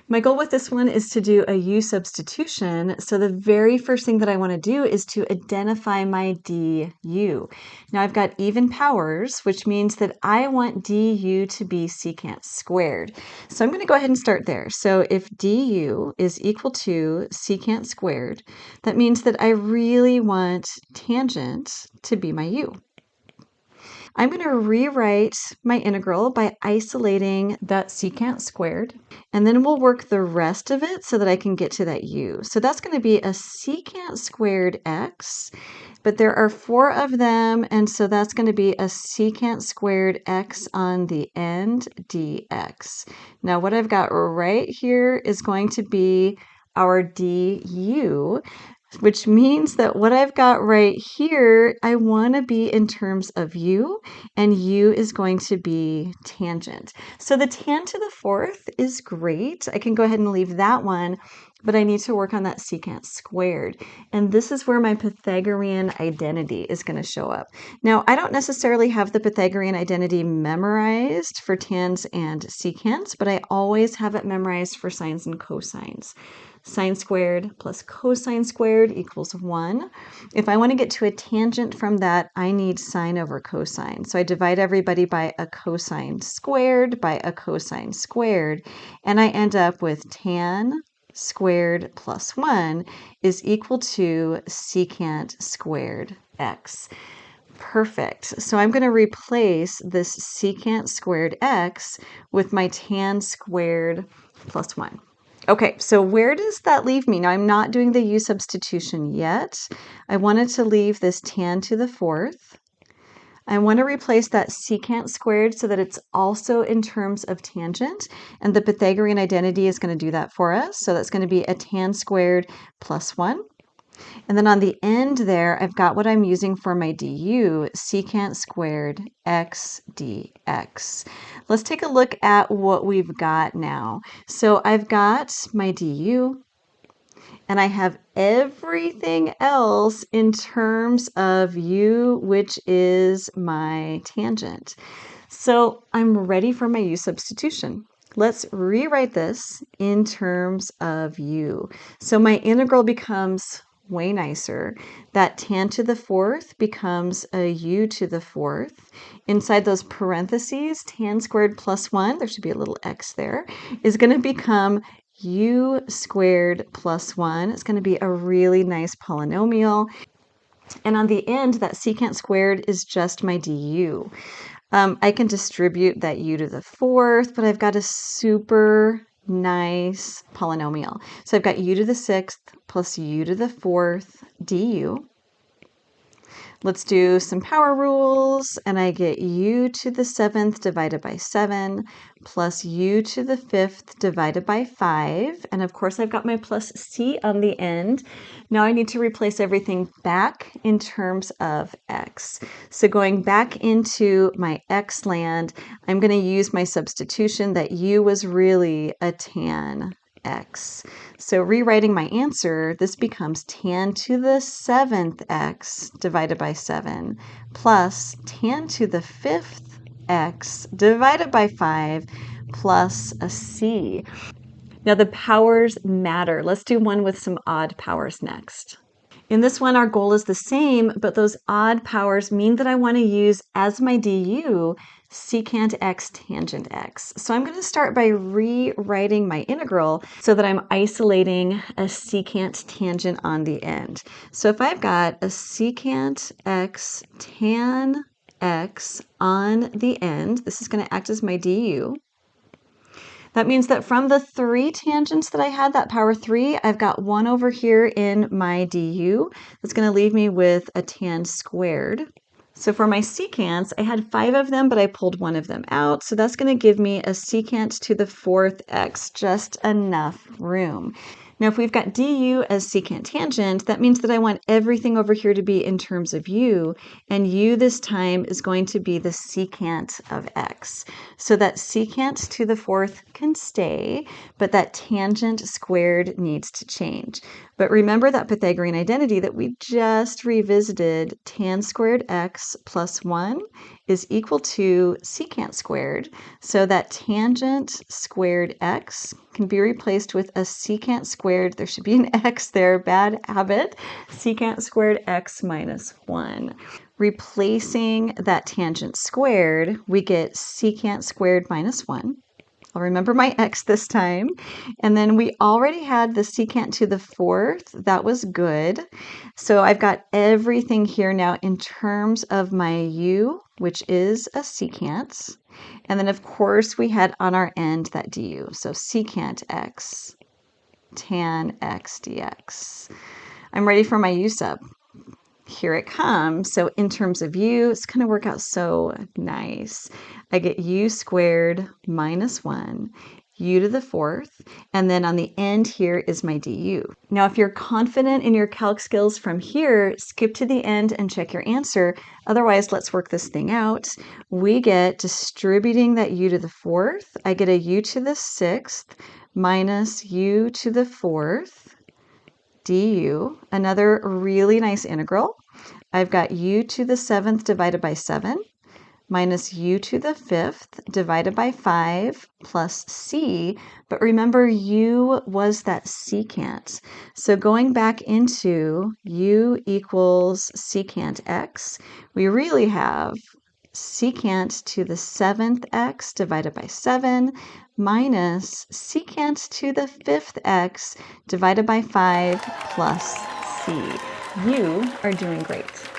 My goal with this one is to do a u substitution. So the very first thing that I want to do is to identify my du. Now I've got even powers, which means that I want du to be secant squared. So I'm going to go ahead and start there. So if du is equal to secant squared, that means that I really want tangent to be my u. I'm going to rewrite my integral by isolating that secant squared, and then we'll work the rest of it so that I can get to that u. So that's going to be a secant squared x, but there are 4 of them, and so that's going to be a secant squared x on the end dx. Now what I've got right here is going to be our du, which means that what I've got right here, I want to be in terms of u, and u is going to be tangent. So the tan to the 4th is great. I can go ahead and leave that one, but I need to work on that secant squared. And this is where my Pythagorean identity is going to show up. Now, I don't necessarily have the Pythagorean identity memorized for tans and secants, but I always have it memorized for sines and cosines. Sine squared plus cosine squared equals 1. If I want to get to a tangent from that, I need sine over cosine. So I divide everybody by a cosine squared by a cosine squared, and I end up with tan squared plus 1 is equal to secant squared x. Perfect. So I'm going to replace this secant squared x with my tan squared plus 1. Okay, so where does that leave me? Now, I'm not doing the u substitution yet. I wanted to leave this tan to the 4th. I want to replace that secant squared so that it's also in terms of tangent, and the Pythagorean identity is going to do that for us. So that's going to be a tan squared plus 1. And then on the end there, I've got what I'm using for my du, secant squared x dx. Let's take a look at what we've got now. So I've got my du, and I have everything else in terms of u, which is my tangent. So I'm ready for my u substitution. Let's rewrite this in terms of u. So my integral becomes way nicer. That tan to the 4th becomes a u to the 4th. Inside those parentheses, tan squared plus 1, there should be a little x there, is going to become u squared plus 1. It's going to be a really nice polynomial. And on the end, that secant squared is just my du. I can distribute that u to the 4th, but I've got a super nice polynomial. So I've got u to the 6th plus u to the 4th du. Let's do some power rules, and I get u to the 7th divided by 7 plus u to the 5th divided by 5. And of course, I've got my plus c on the end. Now I need to replace everything back in terms of x. So going back into my x land, I'm going to use my substitution that u was really a tan x. So rewriting my answer, this becomes tan to the 7th x divided by 7 plus tan to the 5th x divided by 5 plus a c. Now the powers matter. Let's do one with some odd powers next. In this one, our goal is the same, but those odd powers mean that I want to use as my du secant x tangent x. So I'm going to start by rewriting my integral so that I'm isolating a secant tangent on the end. So if I've got a secant x tan x on the end, this is going to act as my du. That means that from the 3 tangents that I had, that power 3, I've got 1 over here in my du. That's going to leave me with a tan squared. So for my secants, I had 5 of them, but I pulled 1 of them out. So that's going to give me a secant to the 4th x, just enough room. Now, if we've got du as secant tangent, that means that I want everything over here to be in terms of u, and u this time is going to be the secant of x. So that secant to the 4th can stay, but that tangent squared needs to change. But remember that Pythagorean identity that we just revisited, tan squared x plus 1 is equal to secant squared. So that tangent squared x can be replaced with a secant squared. There should be an x there, bad habit. Secant squared x minus 1. Replacing that tangent squared, we get secant squared minus 1. I'll remember my x this time. And then we already had the secant to the 4th. That was good. So I've got everything here now in terms of my u, which is a secant. And then, of course, we had on our end that du. So secant x tan x dx. I'm ready for my u sub. Here it comes. So in terms of u, it's going to work out so nice. I get u squared minus 1, u to the 4th, and then on the end here is my du. Now, if you're confident in your calc skills from here, skip to the end and check your answer. Otherwise, let's work this thing out. We get distributing that u to the 4th. I get a u to the 6th minus u to the 4th du, another really nice integral. I've got u to the 7th divided by 7 minus u to the 5th divided by 5 plus c. But remember, u was that secant. So going back into u equals secant x, we really have secant to the 7th x divided by 7 minus secant to the 5th x divided by 5 plus c. You are doing great.